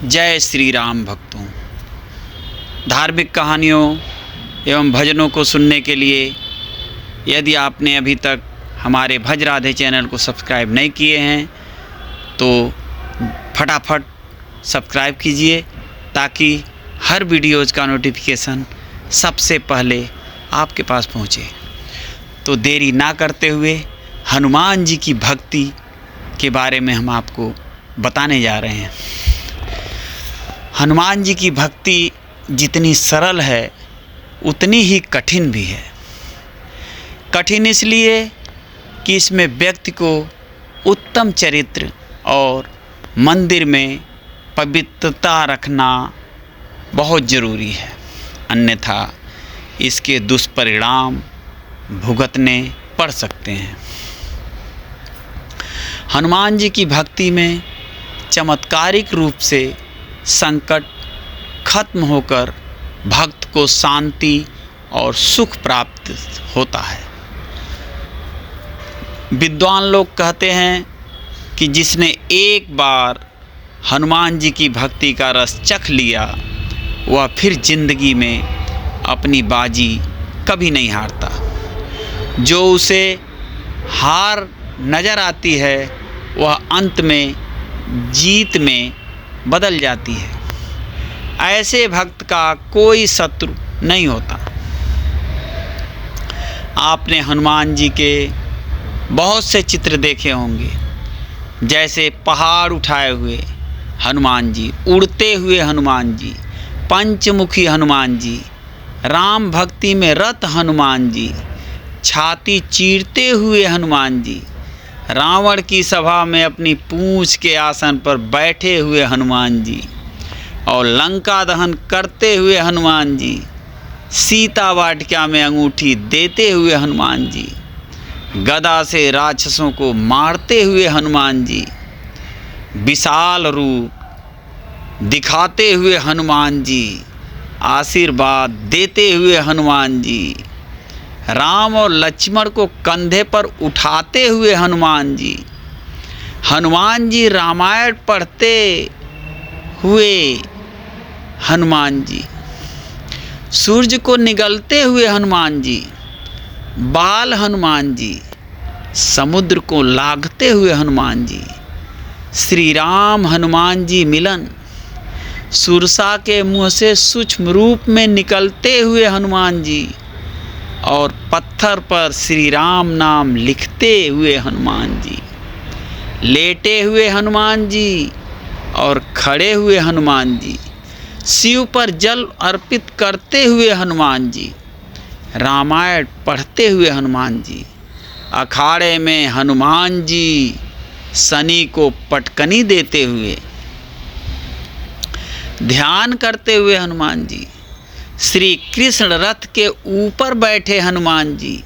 जय श्री राम भक्तों। धार्मिक कहानियों एवं भजनों को सुनने के लिए यदि आपने अभी तक हमारे भज राधे चैनल को सब्सक्राइब नहीं किए हैं तो फटाफट सब्सक्राइब कीजिए ताकि हर वीडियोज़ का नोटिफिकेशन सबसे पहले आपके पास पहुंचे। तो देरी ना करते हुए हनुमान जी की भक्ति के बारे में हम आपको बताने जा रहे हैं। हनुमान जी की भक्ति जितनी सरल है उतनी ही कठिन भी है। कठिन इसलिए कि इसमें व्यक्ति को उत्तम चरित्र और मंदिर में पवित्रता रखना बहुत ज़रूरी है, अन्यथा इसके दुष्परिणाम भुगतने पड़ सकते हैं। हनुमान जी की भक्ति में चमत्कारिक रूप से संकट खत्म होकर भक्त को शांति और सुख प्राप्त होता है। विद्वान लोग कहते हैं कि जिसने एक बार हनुमान जी की भक्ति का रस चख लिया वह फिर जिंदगी में अपनी बाजी कभी नहीं हारता। जो उसे हार नज़र आती है वह अंत में जीत में बदल जाती है। ऐसे भक्त का कोई शत्रु नहीं होता। आपने हनुमान जी के बहुत से चित्र देखे होंगे, जैसे पहाड़ उठाए हुए हनुमान जी, उड़ते हुए हनुमान जी, पंचमुखी हनुमान जी, राम भक्ति में रत हनुमान जी, छाती चीरते हुए हनुमान जी, रावण की सभा में अपनी पूंछ के आसन पर बैठे हुए हनुमान जी और लंका दहन करते हुए हनुमान जी, सीता वाटिका में अंगूठी देते हुए हनुमान जी, गदा से राक्षसों को मारते हुए हनुमान जी, विशाल रूप दिखाते हुए हनुमान जी, आशीर्वाद देते हुए हनुमान जी, राम और लक्ष्मण को कंधे पर उठाते हुए हनुमान जी रामायण पढ़ते हुए हनुमान जी, सूरज को निगलते हुए हनुमान जी, बाल हनुमान जी, समुद्र को लांघते हुए हनुमान जी, श्री राम हनुमान जी मिलन, सुरसा के मुँह से सूक्ष्म रूप में निकलते हुए हनुमान जी और पत्थर पर श्री राम नाम लिखते हुए हनुमान जी, लेटे हुए हनुमान जी और खड़े हुए हनुमान जी, शिव पर जल अर्पित करते हुए हनुमान जी, रामायण पढ़ते हुए हनुमान जी, अखाड़े में हनुमान जी शनि को पटकनी देते हुए, ध्यान करते हुए हनुमान जी, श्री कृष्ण रथ के ऊपर बैठे हनुमान जी,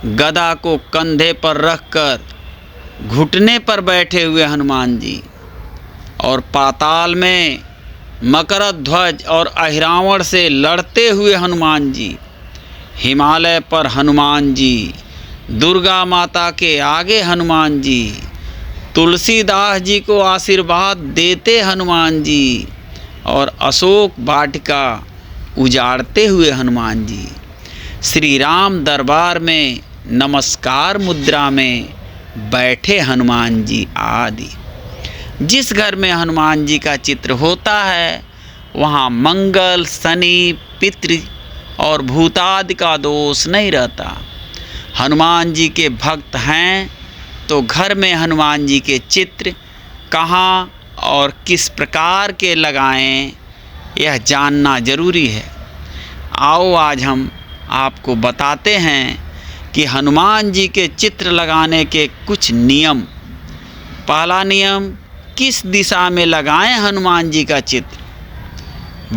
गदा को कंधे पर रखकर घुटने पर बैठे हुए हनुमान जी और पाताल में मकरध्वज और अहिरावण से लड़ते हुए हनुमान जी, हिमालय पर हनुमान जी, दुर्गा माता के आगे हनुमान जी, तुलसीदास जी को आशीर्वाद देते हनुमान जी और अशोक वाटिका उजाड़ते हुए हनुमान जी, श्री राम दरबार में नमस्कार मुद्रा में बैठे हनुमान जी आदि। जिस घर में हनुमान जी का चित्र होता है वहाँ मंगल, शनि, पितृ और भूतादि का दोष नहीं रहता। हनुमान जी के भक्त हैं तो घर में हनुमान जी के चित्र कहाँ और किस प्रकार के लगाएं यह जानना जरूरी है। आओ आज हम आपको बताते हैं कि हनुमान जी के चित्र लगाने के कुछ नियम। पहला नियम, किस दिशा में लगाएं हनुमान जी का चित्र।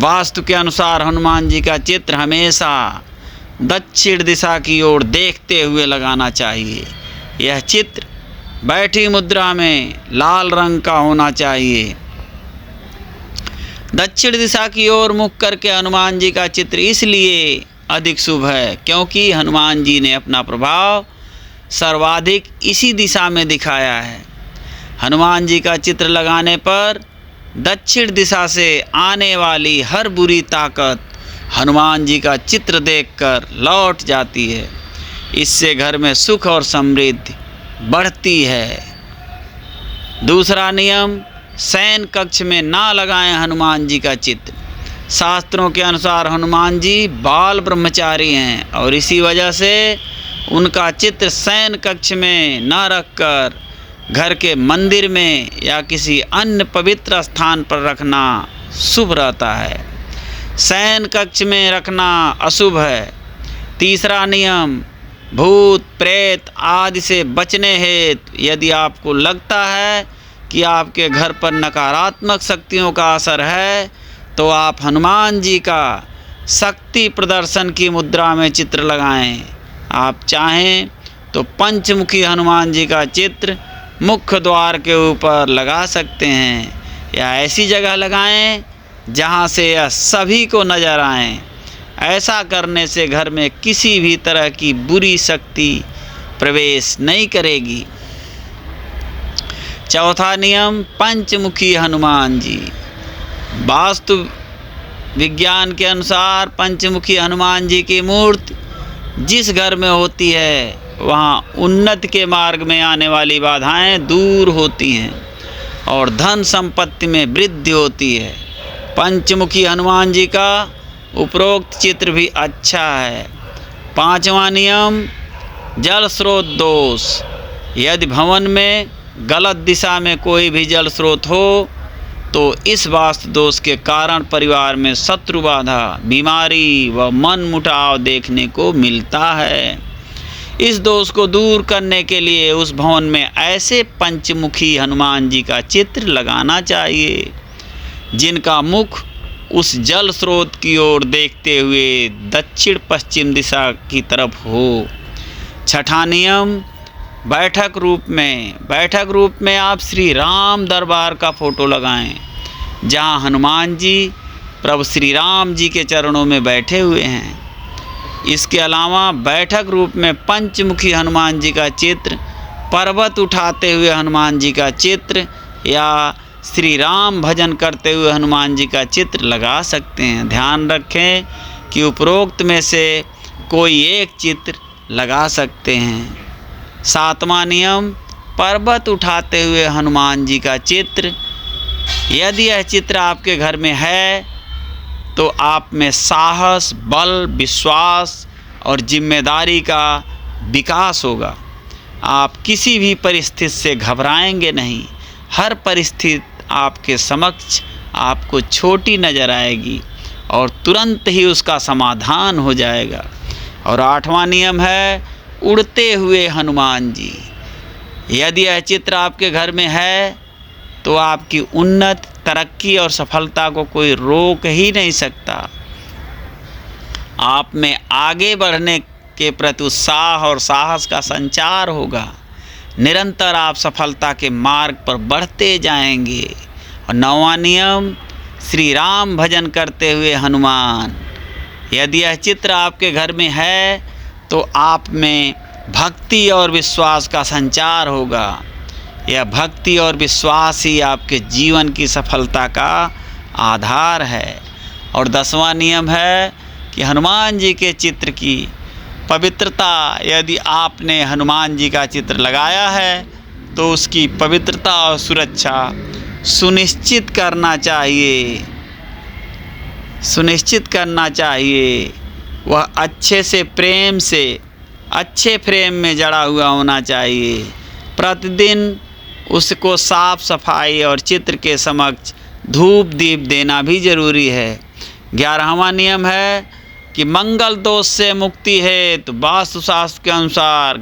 वास्तु के अनुसार हनुमान जी का चित्र हमेशा दक्षिण दिशा की ओर देखते हुए लगाना चाहिए। यह चित्र बैठी मुद्रा में लाल रंग का होना चाहिए। दक्षिण दिशा की ओर मुख करके हनुमान जी का चित्र इसलिए अधिक शुभ है क्योंकि हनुमान जी ने अपना प्रभाव सर्वाधिक इसी दिशा में दिखाया है। हनुमान जी का चित्र लगाने पर दक्षिण दिशा से आने वाली हर बुरी ताकत हनुमान जी का चित्र देखकर लौट जाती है। इससे घर में सुख और समृद्धि बढ़ती है। दूसरा नियम, शयन कक्ष में ना लगाएं हनुमान जी का चित्र। शास्त्रों के अनुसार हनुमान जी बाल ब्रह्मचारी हैं और इसी वजह से उनका चित्र शयन कक्ष में न रखकर घर के मंदिर में या किसी अन्य पवित्र स्थान पर रखना शुभ रहता है। शयन कक्ष में रखना अशुभ है। तीसरा नियम, भूत प्रेत आदि से बचने हेतु यदि आपको लगता है कि आपके घर पर नकारात्मक शक्तियों का असर है तो आप हनुमान जी का शक्ति प्रदर्शन की मुद्रा में चित्र लगाएं। आप चाहें तो पंचमुखी हनुमान जी का चित्र मुख्य द्वार के ऊपर लगा सकते हैं या ऐसी जगह लगाएं जहां से यह सभी को नज़र आए। ऐसा करने से घर में किसी भी तरह की बुरी शक्ति प्रवेश नहीं करेगी। चौथा नियम, पंचमुखी हनुमान जी। वास्तु विज्ञान के अनुसार पंचमुखी हनुमान जी की मूर्ति जिस घर में होती है वहाँ उन्नति के मार्ग में आने वाली बाधाएं दूर होती हैं और धन संपत्ति में वृद्धि होती है। पंचमुखी हनुमान जी का उपरोक्त चित्र भी अच्छा है। पांचवा नियम, जल स्रोत दोष। यदि भवन में गलत दिशा में कोई भी जल स्रोत हो तो इस वास्तु दोष के कारण परिवार में शत्रु बाधा, बीमारी व मन मुटाव देखने को मिलता है। इस दोष को दूर करने के लिए उस भवन में ऐसे पंचमुखी हनुमान जी का चित्र लगाना चाहिए जिनका मुख उस जल स्रोत की ओर देखते हुए दक्षिण पश्चिम दिशा की तरफ हो। छठा नियम, बैठक रूप में आप श्री राम दरबार का फोटो लगाएं जहां हनुमान जी प्रभु श्री राम जी के चरणों में बैठे हुए हैं। इसके अलावा बैठक रूप में पंचमुखी हनुमान जी का चित्र, पर्वत उठाते हुए हनुमान जी का चित्र या श्री राम भजन करते हुए हनुमान जी का चित्र लगा सकते हैं। ध्यान रखें कि उपरोक्त में से कोई एक चित्र लगा सकते हैं। सातवां नियम, पर्वत उठाते हुए हनुमान जी का चित्र। यदि यह चित्र आपके घर में है तो आप में साहस, बल, विश्वास और जिम्मेदारी का विकास होगा। आप किसी भी परिस्थिति से घबराएंगे नहीं। हर परिस्थिति आपके समक्ष आपको छोटी नज़र आएगी और तुरंत ही उसका समाधान हो जाएगा। और आठवां नियम है, उड़ते हुए हनुमान जी। यदि यह चित्र आपके घर में है तो आपकी उन्नति, तरक्की और सफलता को कोई रोक ही नहीं सकता। आप में आगे बढ़ने के प्रति उत्साह और साहस का संचार होगा। निरंतर आप सफलता के मार्ग पर बढ़ते जाएंगे। और नौवां नियम, श्री राम भजन करते हुए हनुमान। यदि यह चित्र आपके घर में है तो आप में भक्ति और विश्वास का संचार होगा। यह भक्ति और विश्वास ही आपके जीवन की सफलता का आधार है। और 10वां नियम है कि हनुमान जी के चित्र की पवित्रता, यदि आपने हनुमान जी का चित्र लगाया है तो उसकी पवित्रता और सुरक्षा सुनिश्चित करना चाहिए। वह अच्छे से प्रेम से अच्छे फ्रेम में जड़ा हुआ होना चाहिए। प्रतिदिन उसको साफ सफाई और चित्र के समक्ष धूप दीप देना भी जरूरी है। 11वां नियम है कि मंगल दोष से मुक्ति है तो वास्तुशास्त्र के अनुसार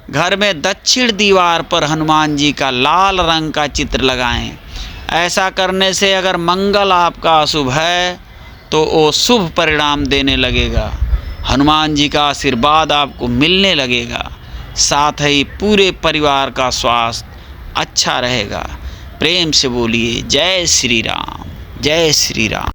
घर में दक्षिण दीवार पर हनुमान जी का लाल रंग का चित्र लगाएं। ऐसा करने से अगर मंगल आपका अशुभ है तो वो शुभ परिणाम देने लगेगा। हनुमान जी का आशीर्वाद आपको मिलने लगेगा। साथ ही पूरे परिवार का स्वास्थ्य अच्छा रहेगा। प्रेम से बोलिए जय श्री राम, जय श्री राम।